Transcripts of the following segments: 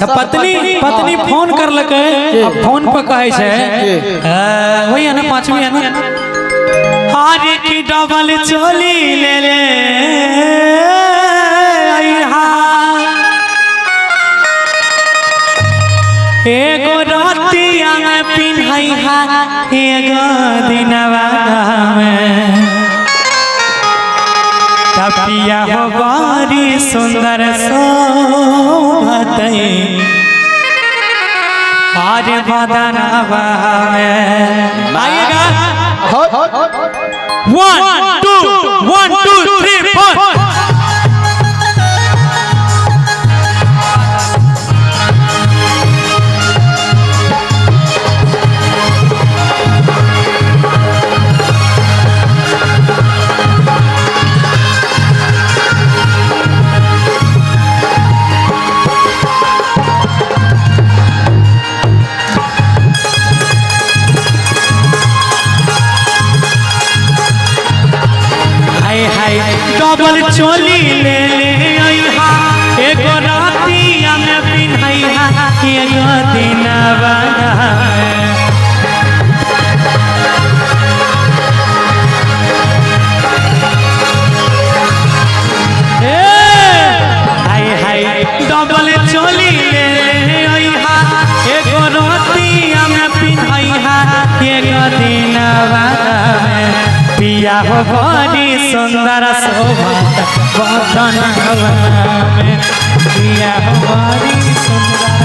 पत्नी पत्नी फोन कर लके फोन पर कहे छे वही है ना पांचवी है ना हारे की डबल चोली ले ले एगो रातिया में पिन्हई हा एगो दिनवा में तपिया हो बड़ी सुंदर शोभतई आरे बदनवा में आइएगा 1 2 3 4 डबल चोली ले ले आइहा एगो रातिया में पिन्हैहा एगो दिनवा हाय हाय डबल चोली ले ले आइहा एगो रातिया में पिन्हैहा एगो दिनवा पिया हो बड़ी सुंदर शोभा बदनवा में पिया हो बड़ी सुंदर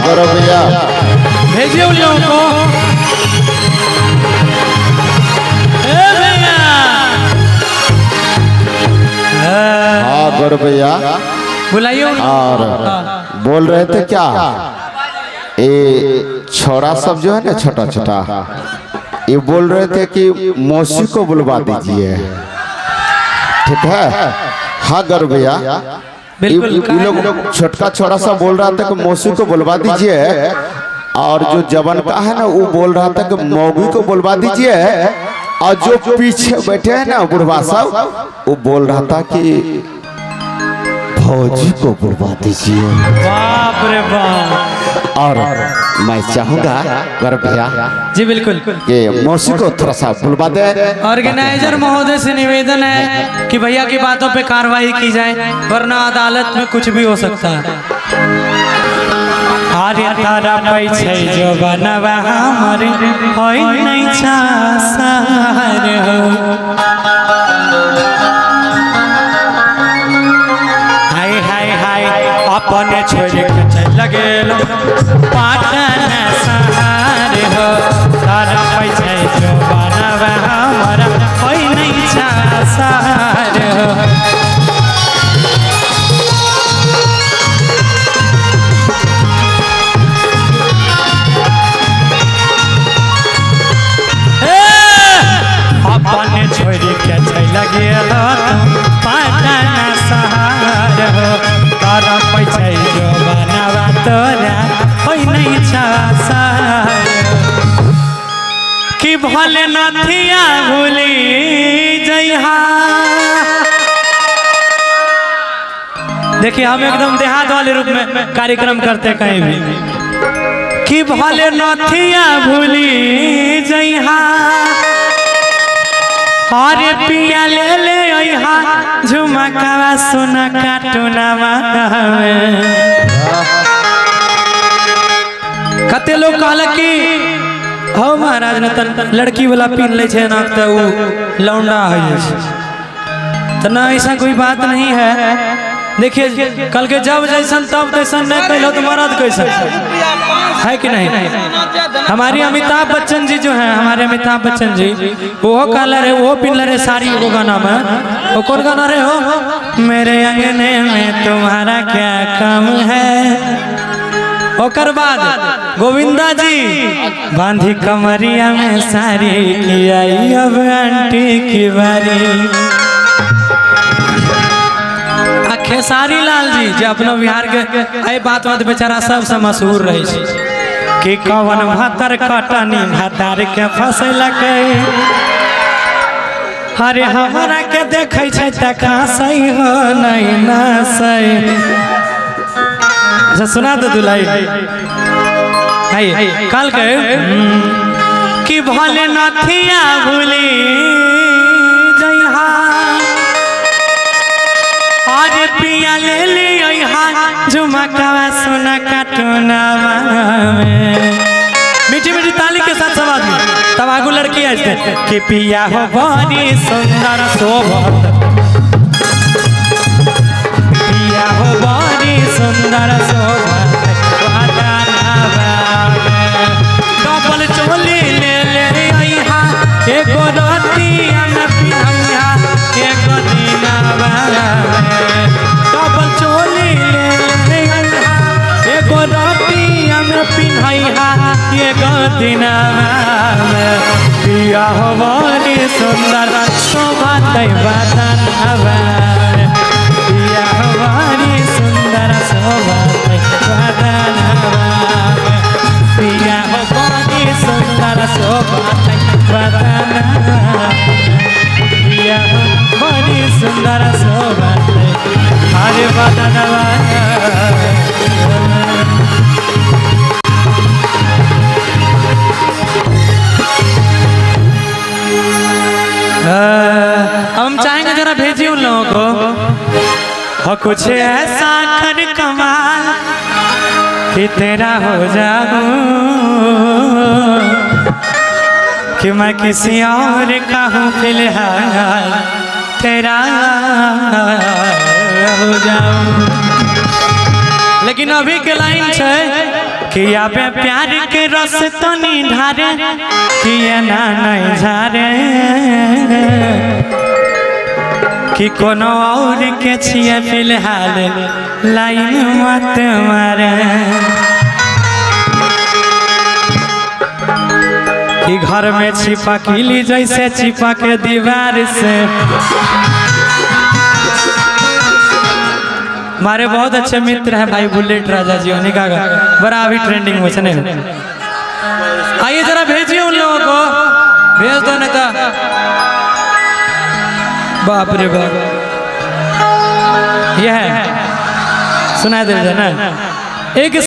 करो भैया भेजिए उन लोगों को भैया हाँ करो भैया बुलाइए और बोल रहे थे क्या ये छोरा सब जो है ना छोटा छोटा ये बोल रहे थे कि मौसी को बुलवा दीजिए ठीक है हाँ गौर भैया ये लोग छोटका छोरा सा बोल रहा था कि मौसी को बुलवा दीजिए और जो जवन का है ना वो बोल रहा था कि मौगी को बुलवा दीजिए और जो पीछे बैठे हैं ना बुढ़वा साहब वो बोल रहा था कि फौजी को बुलवा दीजिए। बाप रे बाप। और मैं चाहूंगा गौर भैया जी बिल्कुल कि मौसी को थोड़ा सा बुलवा दे। ऑर्गेनाइजर महोदय से निवेदन है कि भैया की बातों पे कार्रवाई की जाए वरना अदालत में कुछ भी हो सकता है। आरे तारा पैछे जो बनवा हमरे होई नहीं छासार हो हाय हाय हाय अपने छोड़ के चल गेल पाटन सहार हो तारा पैछे जो बनवा हमरे होई नहीं छासार हो अपने छोड़ी के चल गेल पाटन सहार हो तारा पैछे जो बनवा तोरा होई नहीं छासार कि भले नथिया भूली जइहा। देखिए हम एकदम देहात वाले रूप में कार्यक्रम करते कहीं भी कि भले नथिया भूली जइहा अरे पिया ले ले अइहा झुमकावा सोना काटुनावा कते लोग कहल कि हो महाराज ने तन लड़की वाला पीन ले छे ना तो वो लौंडा है तो ना ऐसा कोई बात नहीं है। देखिए कल के जब जैसन तब तैसन नहीं कहलो तो मरद कैसन है कि नहीं? हमारी अमिताभ बच्चन जी जो हैं, हमारे अमिताभ बच्चन जी, वो कलर है, वो पिलर है साड़ी, वो गाना में वो कौन गाना रहे हो? मेरे अंगने में तुम्हारा क्या काम है। ओकर बाद गोविंदा जी, बांधी कमरिया में सारी की आई अब आंटी की बारी। खेसारी लाल जी जो अपना बिहार के आई बात बेचारा सबसे मशहूर रहे कि कवन भातर कटनी भातार के फसल के, अरे हमारा के देखे छ त खासई हो नहीं नासई। अच्छा सुना दो दुलाई कल के कि भले नथिया भूली जइहा, अरे पिया ले लिया झुमकावा सोना काटूना में। मीठी मीठी ताली के साथ सब आदमी तब आगू लड़की ऐसे कि पिया हो बड़ी सुंदर शोभत, पिया हो बड़ी सुंदर शोभत, डबल चोली ले ले अइहा, एगो रतिया में पिया एगो दिनवा में। डबल चोली ले ले अइहा, एगो रतिया में पिन्हइहा एगो दिनवा में। पिया हो बड़ी सुंदर शोभत बदनवा, पिया हो बड़ी सुंदर शोभत बदनवा, पिया हो बड़ी सुंदर शोभत बदनवा, पिया हो बड़ी सुंदर शोभत हरे बदनवा। हम चाहेंगे जरा भेजिए उन लोगों को, हो कुछ ऐसा कर कमाल कि तेरा हो जाऊं, कि मैं किसी और का हूँ फिलहाल तेरा हो जाऊं। लेकिन अभी के लाइन है कि यहाँ पे प्यार के रस तो नहीं ढारे, कि ये ना नहीं झारे, कि कोनो और के छिए फिलहाल लाइन मत मारे, कि घर में छिपा किली जैसे छिपा के दीवार से। हमारे बहुत अच्छे मित्र हैं भाई बुलेट राजा जी, उन्हीं का बड़ा अभी ट्रेंडिंग में चले। आइए जरा भेजिए उन लोगों को, भेज दो नेता। बाप रे बाप, यह है सुना दे ना एक